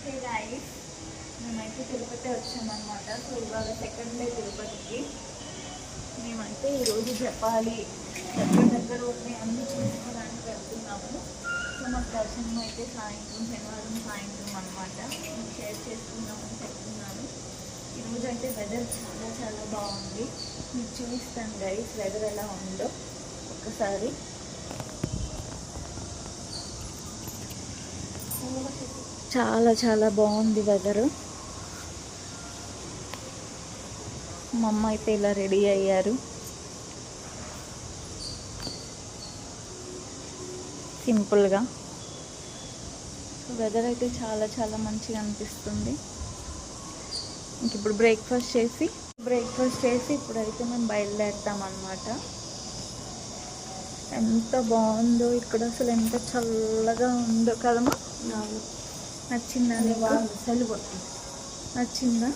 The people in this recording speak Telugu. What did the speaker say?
హే గాయ్స్, మేమైతే తిరుపతి వచ్చామన్నమాట. సో ఇవాళ సెకండ్ డే తిరుపతికి. మేమైతే ఈరోజు జపాలి దగ్గర ఉండి అన్ని చూసుకోవడానికి వెళ్తున్నాము. సో మాకు దర్శనం అయితే శనివారం సాయంత్రం అనమాట. మీకు షేర్ చేసుకుందామని చెప్తున్నాను. ఈరోజు అయితే వెదర్ చాలా చాలా బాగుంది. మీకు చూపిస్తాను గైస్ వెదర్ ఎలా ఉందో ఒక్కసారి. చాలా చాలా బాగుంది వెదరు. మా అమ్మ అయితే ఇలా రెడీ అయ్యారు. సింపుల్గా. వెదర్ అయితే చాలా చాలా మంచిగా అనిపిస్తుంది. ఇంక ఇప్పుడు బ్రేక్ఫాస్ట్ చేసి ఇప్పుడైతే మేము బయలుదేరుతామన్నమాట. ఎంత బాగుందో ఇక్కడ, అసలు ఎంత చల్లగా ఉందో కదమ్మా. నచ్చిందా? నచ్చిందా?